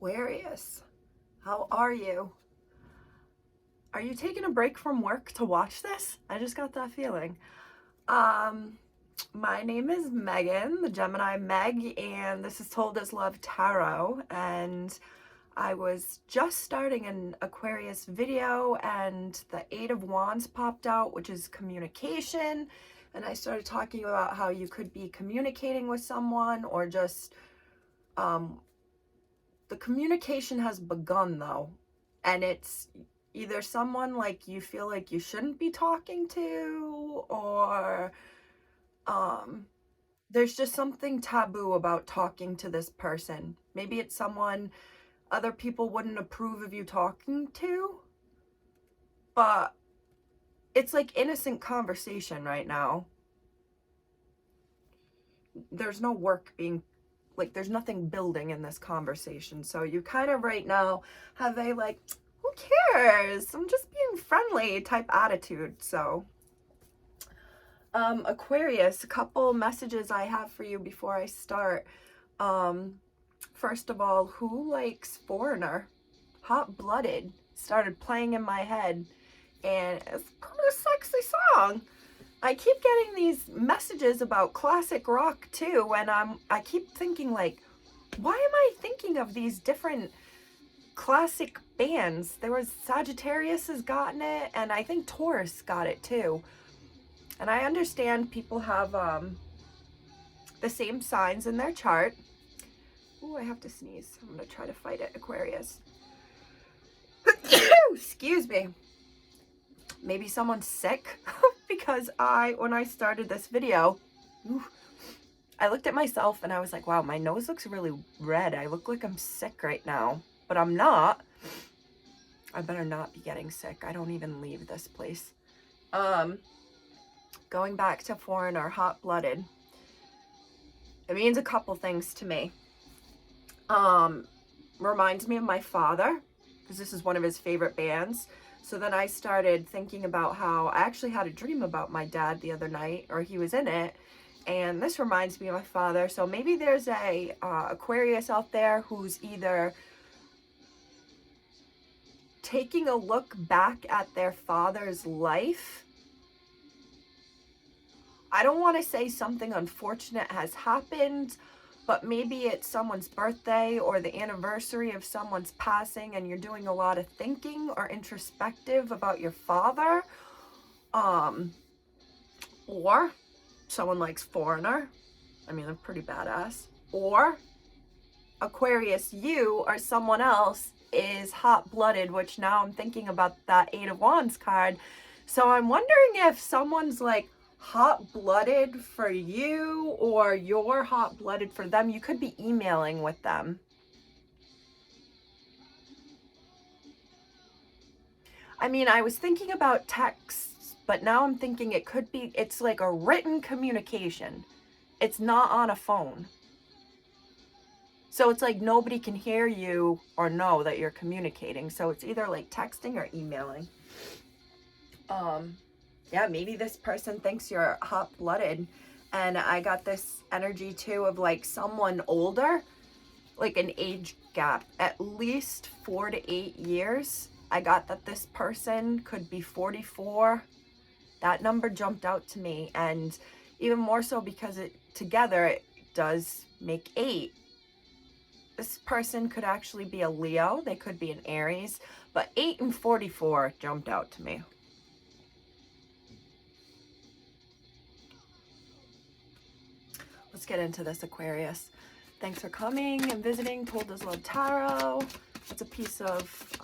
Aquarius, how are you? Are you taking a break from work to watch this? I just got that feeling. My name is Megan, the Gemini Meg, and this is Told As Love Tarot, and I was just starting an Aquarius video and the Eight of Wands popped out, which is communication, and I started talking about how you could be communicating with someone or just the communication has begun though, and it's either someone like you feel like you shouldn't be talking to, or there's just something taboo about talking to this person. Maybe it's someone other people wouldn't approve of you talking to, but it's like innocent conversation right now. There's no work being, like, there's nothing building in this conversation. So you kind of right now have a like, who cares? I'm just being friendly type attitude. So Aquarius, a couple messages I have for you before I start. First of all, who likes Foreigner? Hot Blooded started playing in my head, and it's a pretty sexy song. I keep getting these messages about classic rock too, and I keep thinking like, why am I thinking of these different classic bands? There was Sagittarius has gotten it, and I think Taurus got it too. And I understand people have the same signs in their chart. Ooh, I have to sneeze. I'm gonna try to fight it, Aquarius. Excuse me. Maybe someone's sick because when I started this video, I looked at myself and I was like, wow, my nose looks really red. I look like I'm sick right now, but I'm not. I better not be getting sick. I don't even leave this place. Going back to Foreigner, Hot Blooded. It means a couple things to me. Reminds me of my father, because this is one of his favorite bands. So then I started thinking about how I actually had a dream about my dad the other night, or he was in it, and this reminds me of my father. So maybe there's a Aquarius out there who's either taking a look back at their father's life. I don't want to say something unfortunate has happened, but maybe it's someone's birthday or the anniversary of someone's passing, and you're doing a lot of thinking or introspective about your father. Or someone likes Foreigner. I mean, they're pretty badass. Or Aquarius, you or someone else is hot-blooded, which now I'm thinking about that Eight of Wands card. So I'm wondering if someone's like hot-blooded for you, or you're hot-blooded for them. You could be emailing with them. I mean, I was thinking about texts, but now I'm thinking it could be, it's like a written communication. It's not on a phone. So it's like nobody can hear you or know that you're communicating. So it's either like texting or emailing. Yeah, maybe this person thinks you're hot-blooded, and I got this energy too of like someone older, like an age gap, at least 4 to 8 years. I got that this person could be 44. That number jumped out to me, and even more so because it does make 8. This person could actually be a Leo. They could be an Aries, but 8 and 44 jumped out to me. Let's get into this, Aquarius. Thanks for coming and visiting Told As Love Tarot. It's a piece of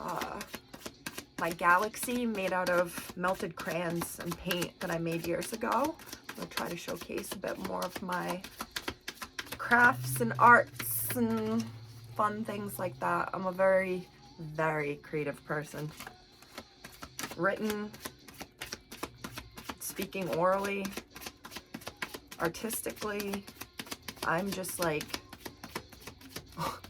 my galaxy made out of melted crayons and paint that I made years ago. I'm going to try to showcase a bit more of my crafts and arts and fun things like that. I'm a very, very creative person. Written, speaking orally, artistically. I'm just like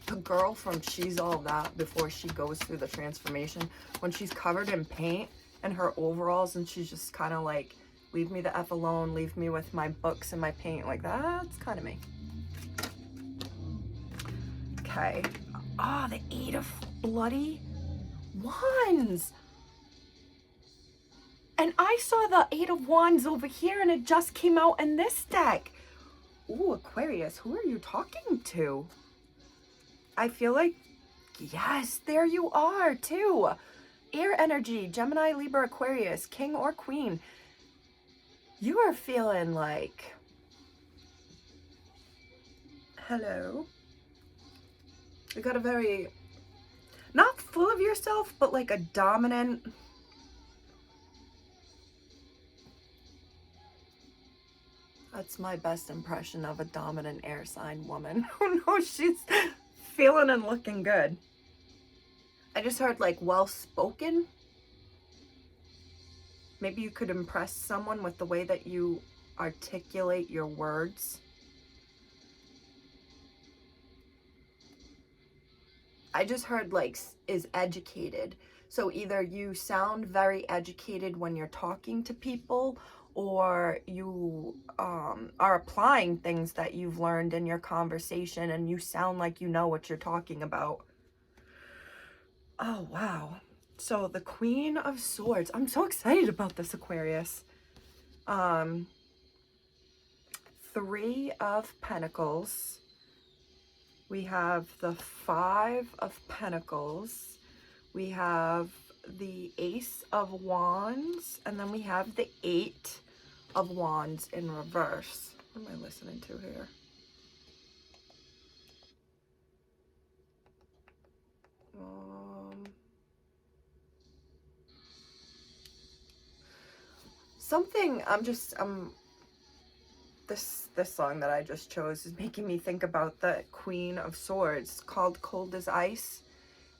a girl from She's All That before she goes through the transformation. When she's covered in paint and her overalls, and she's just kind of like, leave me the F alone, leave me with my books and my paint. Like, that's kind of me. Okay. Ah, the 8 of bloody wands. And I saw the 8 of wands over here and it just came out in this deck. Ooh, Aquarius, who are you talking to? I feel like, yes, there you are too. Air energy, Gemini, Libra, Aquarius, king or queen. You are feeling like, hello. You got a very, not full of yourself, but like a dominant. That's my best impression of a dominant air sign woman. Oh no, she's feeling and looking good. I just heard like well-spoken. Maybe you could impress someone with the way that you articulate your words. I just heard like is educated. So either you sound very educated when you're talking to people, or you are applying things that you've learned in your conversation and you sound like you know what you're talking about. Oh, wow. So the Queen of Swords. I'm so excited about this, Aquarius. 3 of Pentacles. We have the 5 of Pentacles. We have the Ace of Wands. And then we have the 8 of Wands in reverse. What am I listening to here? Something, this song that I just chose is making me think about the Queen of Swords, called Cold as Ice.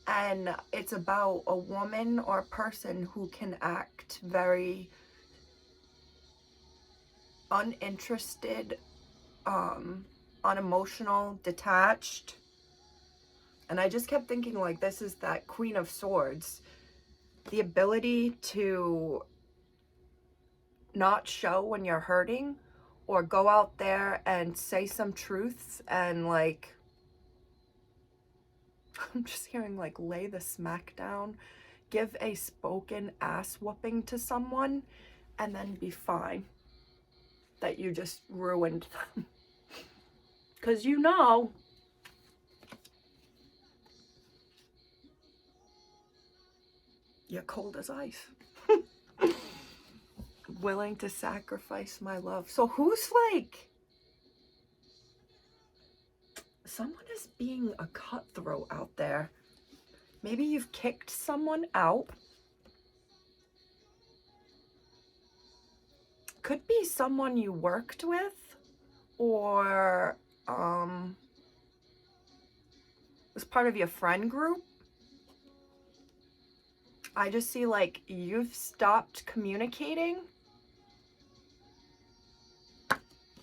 And it's about a woman or person who can act very uninterested, unemotional, detached. And I just kept thinking, like, this is that Queen of Swords. The ability to not show when you're hurting, or go out there and say some truths and, like, I'm just hearing, like, lay the smack down, give a spoken ass whooping to someone, and then be fine that you just ruined them. Because you know, you're cold as ice. Willing to sacrifice my love. So who's like, someone is being a cutthroat out there. Maybe you've kicked someone out. Could be someone you worked with, or was part of your friend group. I just see like you've stopped communicating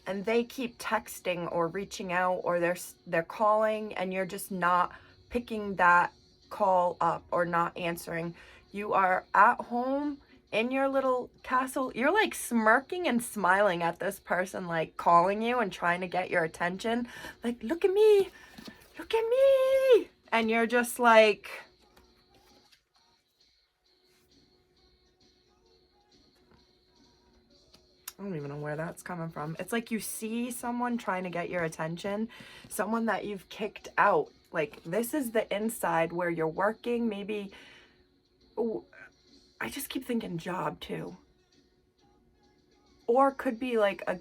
and they keep texting or reaching out, or they're calling and you're just not picking that call up or not answering. You are at home in your little castle. You're like smirking and smiling at this person, like calling you and trying to get your attention. Like, look at me, look at me. And you're just like, I don't even know where that's coming from. It's like you see someone trying to get your attention, someone that you've kicked out. Like, this is the inside where you're working. Maybe, ooh, I just keep thinking job too. Or could be like I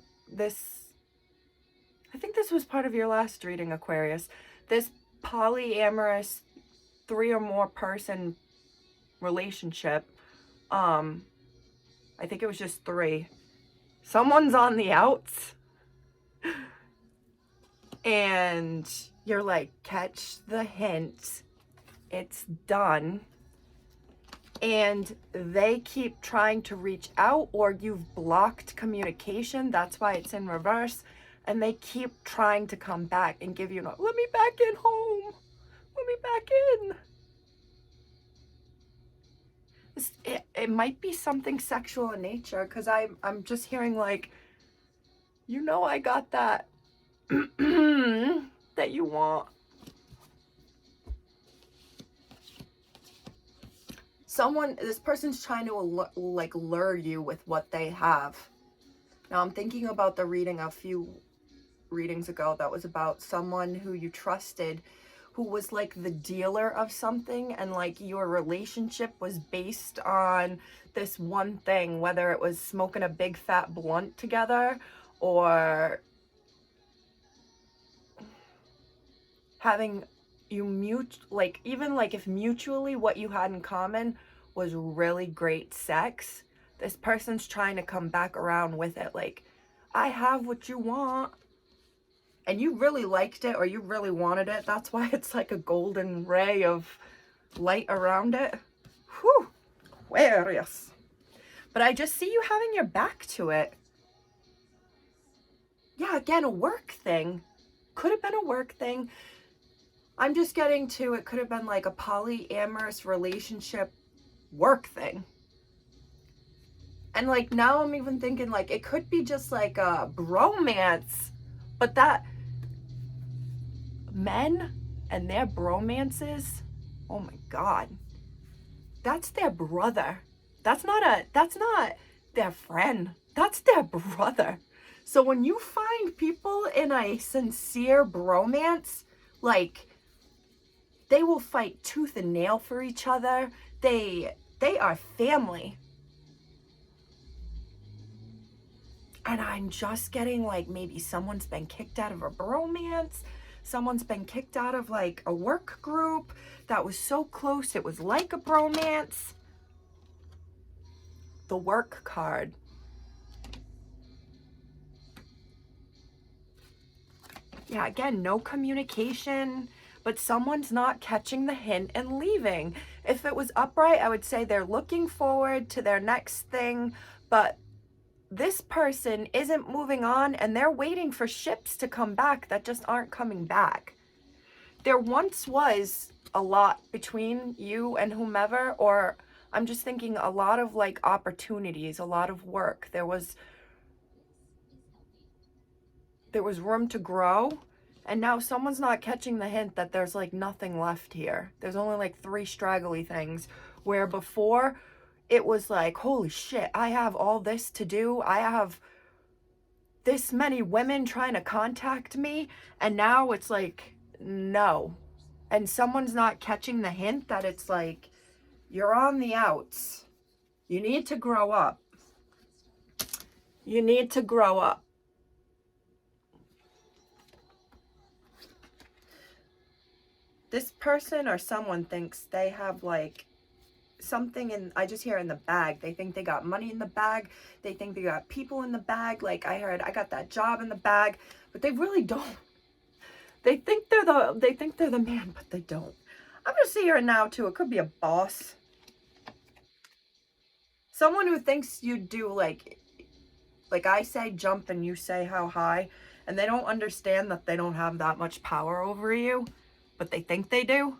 think this was part of your last reading, Aquarius. This polyamorous 3 or more person relationship. I think it was just 3. Someone's on the outs and you're like, catch the hint, it's done. And they keep trying to reach out, or you've blocked communication. That's why it's in reverse. And they keep trying to come back and give you, let me back in home. Let me back in. It might be something sexual in nature, because I'm just hearing like, I got that that you want. this person's trying to like lure you with what they have. Now I'm thinking about the reading a few readings ago that was about someone who you trusted, who was like the dealer of something, and like your relationship was based on this one thing, whether it was smoking a big fat blunt together or having you like, even like if mutually what you had in common was really great sex. This person's trying to come back around with it, like, I have what you want, and you really liked it or you really wanted it. That's why it's like a golden ray of light around it. Whew, Aquarius. But I just see you having your back to it. Yeah, again, a work thing. Could have been a work thing. I'm just getting to, it could have been like a polyamorous relationship work thing. And like now I'm even thinking like it could be just like a bromance, but that men and their bromances, oh my God, that's their brother. That's not their friend. That's their brother. So when you find people in a sincere bromance, like, they will fight tooth and nail for each other. They are family. And I'm just getting like maybe someone's been kicked out of a bromance. Someone's been kicked out of like a work group that was so close it was like a bromance. The work card. Yeah, again, no communication, but someone's not catching the hint and leaving. If it was upright, I would say they're looking forward to their next thing, but this person isn't moving on and they're waiting for ships to come back that just aren't coming back. There once was a lot between you and whomever, or I'm just thinking a lot of like opportunities, a lot of work. There was room to grow, and now someone's not catching the hint that there's like nothing left here. There's only like 3 straggly things, where before it was like, holy shit, I have all this to do. I have this many women trying to contact me, and now it's like, no. And someone's not catching the hint that it's like, you're on the outs. You need to grow up. You need to grow up. This person or someone thinks they have like something in, I just hear in the bag. They think they got money in the bag. They think they got people in the bag. Like I heard, I got that job in the bag, but they really don't. They think they're the man, but they don't. I'm just hearing now too, it could be a boss. Someone who thinks you do like I say jump and you say how high, and they don't understand that they don't have that much power over you, but they think they do.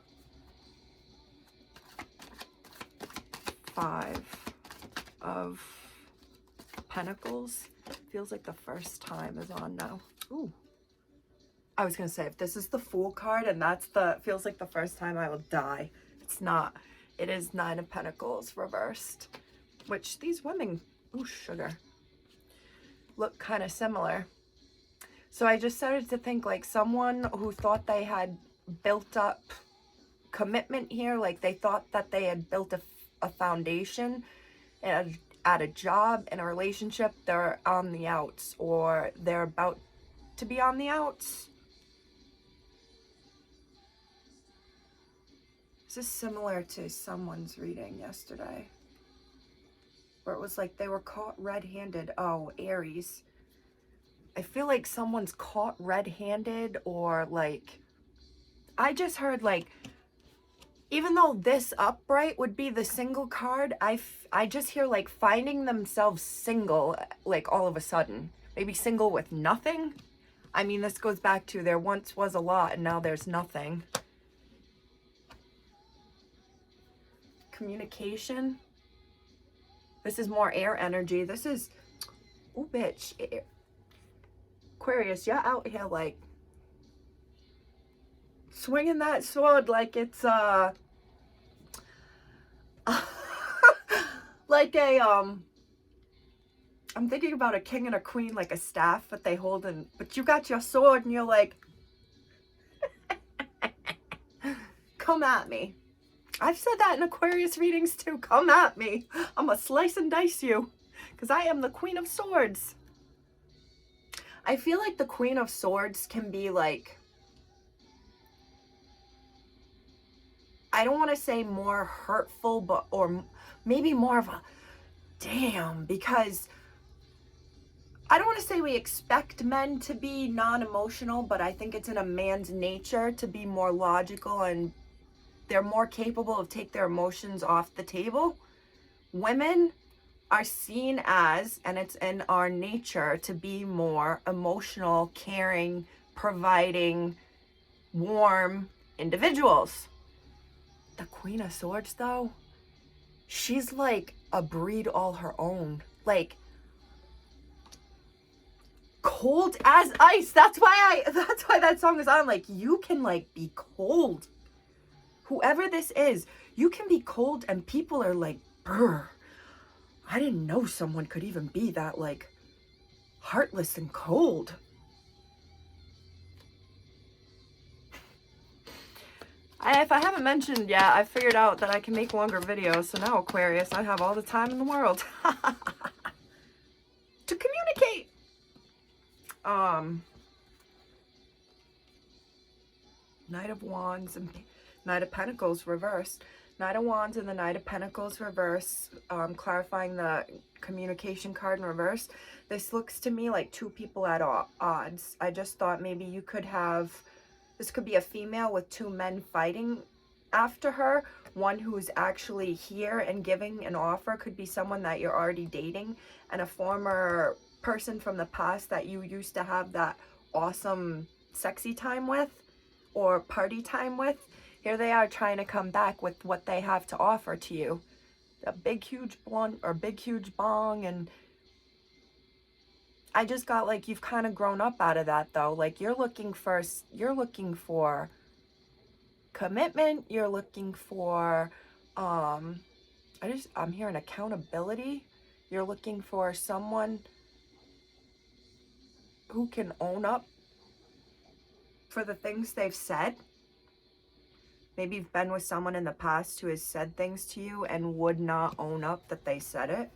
5 of Pentacles. Feels like the first time is on now. Ooh. I was going to say, if this is the Fool card and that's feels like the first time, I will die. It's not. It is 9 of Pentacles reversed, which these women, ooh, sugar, look kind of similar. So I just started to think like someone who thought they had built up commitment here, like they thought that they had built a foundation and at a job, in a relationship, they're on the outs, or they're about to be on the outs. This is similar to someone's reading yesterday, where it was like they were caught red-handed. Oh, Aries. I feel like someone's caught red-handed, or like, I just heard like, even though this upright would be the single card, I just hear like finding themselves single, like all of a sudden. Maybe single with nothing. I mean, this goes back to there once was a lot and now there's nothing. Communication. This is more air energy. This is, oh bitch. Aquarius, you're out here like swinging that sword like it's like a, I'm thinking about a king and a queen, like a staff that they hold, but you got your sword and you're like, come at me. I've said that in Aquarius readings too. Come at me. I'm gonna slice and dice you because I am the Queen of Swords. I feel like the Queen of Swords can be like, I don't want to say more hurtful, but, or maybe more of a, damn, because I don't want to say we expect men to be non-emotional, but I think it's in a man's nature to be more logical, and they're more capable of take their emotions off the table. Women are seen as, and it's in our nature to be more emotional, caring, providing, warm individuals. The Queen of Swords, though, she's like a breed all her own. Like, cold as ice. That's why that song is on. Like, you can like be cold. Whoever this is, you can be cold and people are like, brr, I didn't know someone could even be that like heartless and cold. If I haven't mentioned yet, I figured out that I can make longer videos. So now, Aquarius, I have all the time in the world to communicate. Knight of Wands and Knight of Pentacles reversed. Knight of Wands and the Knight of Pentacles reverse, clarifying the communication card in reverse. This looks to me like two people at odds. I just thought maybe you could have, this could be a female with two men fighting after her. One who's actually here and giving an offer could be someone that you're already dating, and a former person from the past that you used to have that awesome sexy time with or party time with. Here they are trying to come back with what they have to offer to you. A big huge blunt or big huge bong, and I just got like you've kind of grown up out of that though. Like you're looking for commitment, you're looking for I'm hearing accountability. You're looking for someone who can own up for the things they've said. Maybe you've been with someone in the past who has said things to you and would not own up that they said it.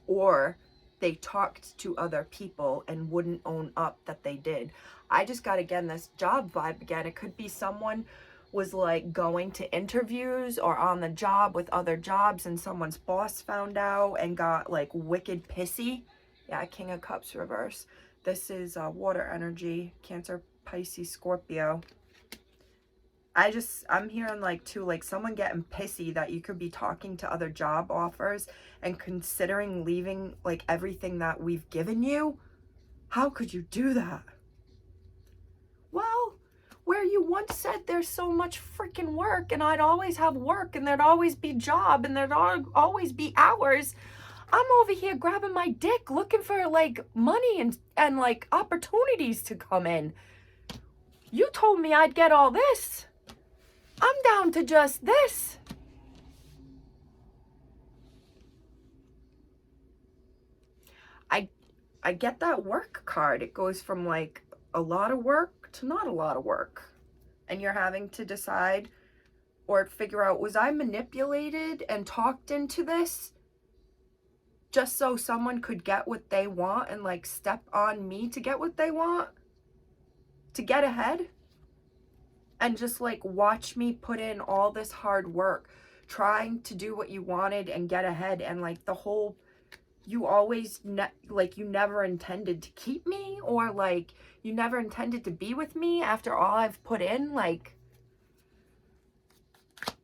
Or they talked to other people and wouldn't own up that they did. I just got, again, this job vibe again. It could be someone was like going to interviews or on the job with other jobs and someone's boss found out and got like wicked pissy. Yeah, King of Cups reverse. This is water energy, Cancer, Pisces, Scorpio. I'm hearing like too, like someone getting pissy that you could be talking to other job offers and considering leaving like everything that we've given you. How could you do that? Well, where you once said there's so much freaking work and I'd always have work and there'd always be job and there'd always be hours. I'm over here grabbing my dick looking for like money and like opportunities to come in. You told me I'd get all this. I'm down to just this. I get that work card. It goes from like a lot of work to not a lot of work. And you're having to decide or figure out, was I manipulated and talked into this just so someone could get what they want and like step on me to get what they want? To get ahead? And just like watch me put in all this hard work trying to do what you wanted and get ahead, and like the whole, you always like you never intended to keep me, or like you never intended to be with me after all I've put in. Like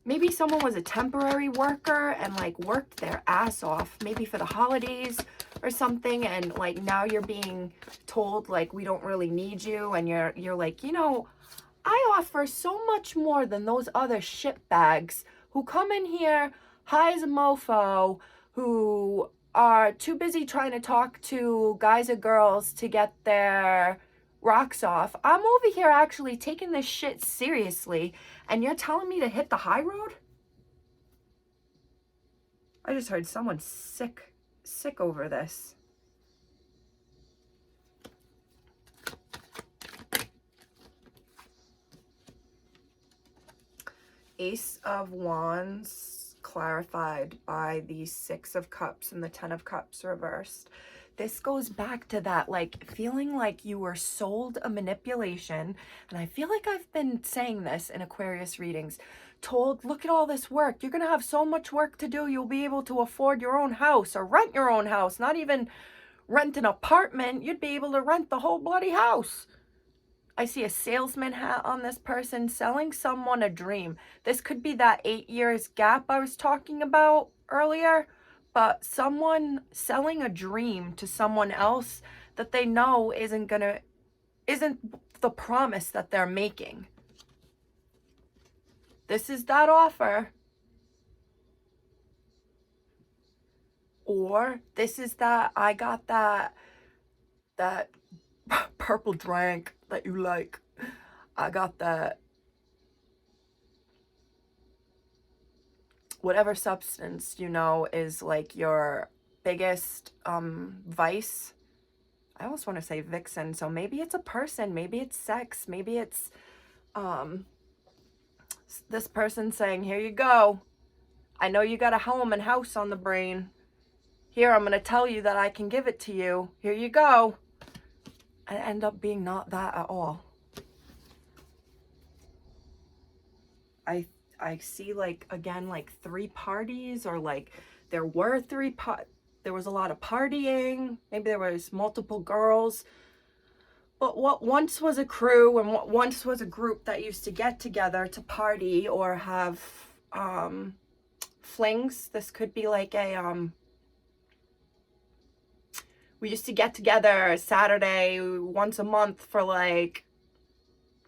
maybe someone was a temporary worker and like worked their ass off maybe for the holidays or something, and like now you're being told like we don't really need you, and you're like, you know, I offer so much more than those other shitbags who come in here high as a mofo, who are too busy trying to talk to guys or girls to get their rocks off. I'm over here actually taking this shit seriously, and you're telling me to hit the high road? I just heard someone sick over this. Ace of Wands clarified by the Six of Cups and the Ten of Cups reversed. This goes back to that, like, feeling like you were sold a manipulation. And I feel like I've been saying this in Aquarius readings. Told, look at all this work. You're going to have so much work to do. You'll be able to afford your own house or rent your own house. Not even rent an apartment. You'd be able to rent the whole bloody house. I see a salesman hat on this person selling someone a dream. This could be that 8 years gap I was talking about earlier, but someone selling a dream to someone else that they know isn't the promise that they're making. This is that offer. Or this is that, I got that purple drink that you like. I got that whatever substance you know is like your biggest vice. I almost want to say vixen, so maybe it's a person, maybe it's sex, maybe it's this person saying, here you go, I know you got a home and house on the brain, here, I'm going to tell you that I can give it to you, here you go. And end up being not that at all. I see, like, again, like 3 parties, or like there were there was a lot of partying, maybe there was multiple girls, but what once was a crew and what once was a group that used to get together to party or have flings. This could be like a we used to get together Saturday once a month for like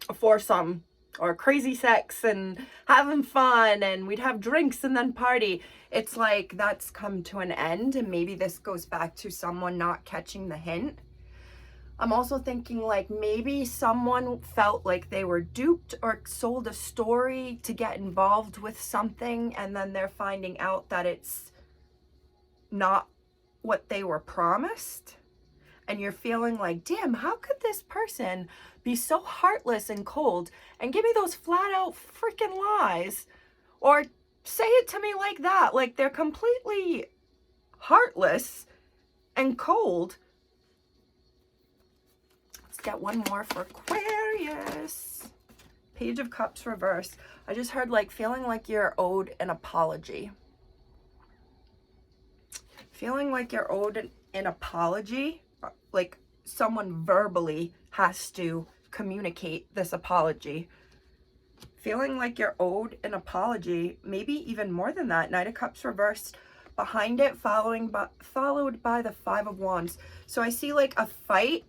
a foursome or crazy sex and having fun, and we'd have drinks and then party. It's like that's come to an end, and maybe this goes back to someone not catching the hint. I'm also thinking like maybe someone felt like they were duped or sold a story to get involved with something, and then they're finding out that it's not what they were promised. And you're feeling like, damn, how could this person be so heartless and cold and give me those flat out freaking lies, or say it to me like that, like they're completely heartless and cold. Let's get one more for Aquarius. Page of Cups reverse. I just heard like feeling like you're owed an apology. Feeling like you're owed an apology, like someone verbally has to communicate this apology. Feeling like you're owed an apology, maybe even more than that. Knight of Cups reversed behind it, followed by the Five of Wands. So I see like a fight.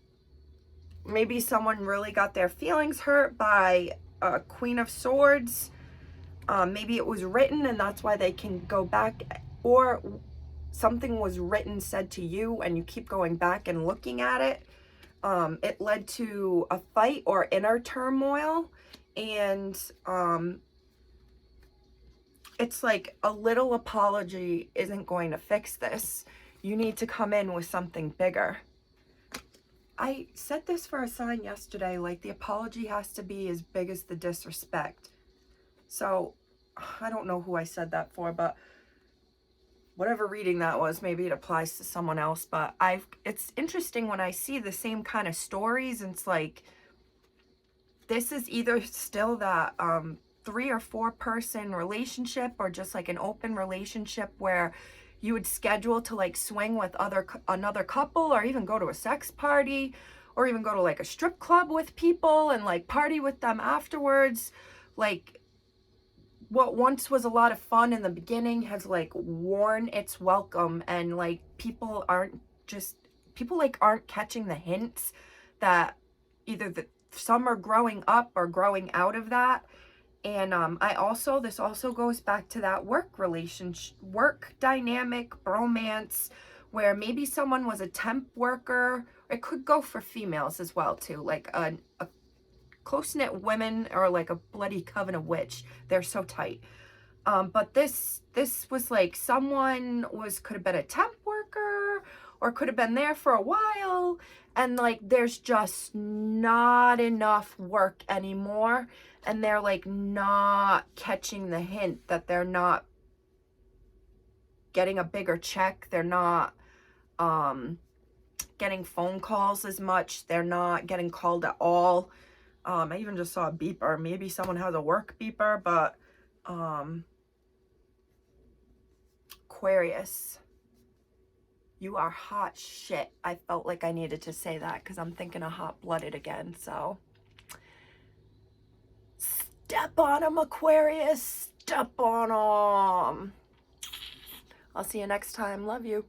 Maybe someone really got their feelings hurt by a Queen of Swords. Maybe it was written and that's why they can go back, or something was written, said to you, and you keep going back and looking at it. It led to a fight or inner turmoil, and it's like a little apology isn't going to fix this. You need to come in with something bigger. I said this for a sign yesterday, like the apology has to be as big as the disrespect. So I don't know who I said that for, but whatever reading that was, maybe it applies to someone else. But it's interesting when I see the same kind of stories, and it's like, this is either still that 3 or 4 person relationship, or just like an open relationship where you would schedule to like swing with another couple, or even go to a sex party, or even go to like a strip club with people and like party with them afterwards. Like, what once was a lot of fun in the beginning has like worn its welcome, and like people aren't catching the hints that either some are growing up or growing out of that. And this also goes back to that work relationship, work dynamic, bromance, where maybe someone was a temp worker. It could go for females as well too, like a close-knit women, or like a bloody coven of witch. They're so tight. But this was like someone could have been a temp worker or could have been there for a while, and like there's just not enough work anymore, and they're like not catching the hint that they're not getting a bigger check. They're not getting phone calls as much. They're not getting called at all. I even just saw a beeper. Maybe someone has a work beeper, but Aquarius, you are hot shit. I felt like I needed to say that because I'm thinking of hot-blooded again. So step on them, Aquarius. Step on them. I'll see you next time. Love you.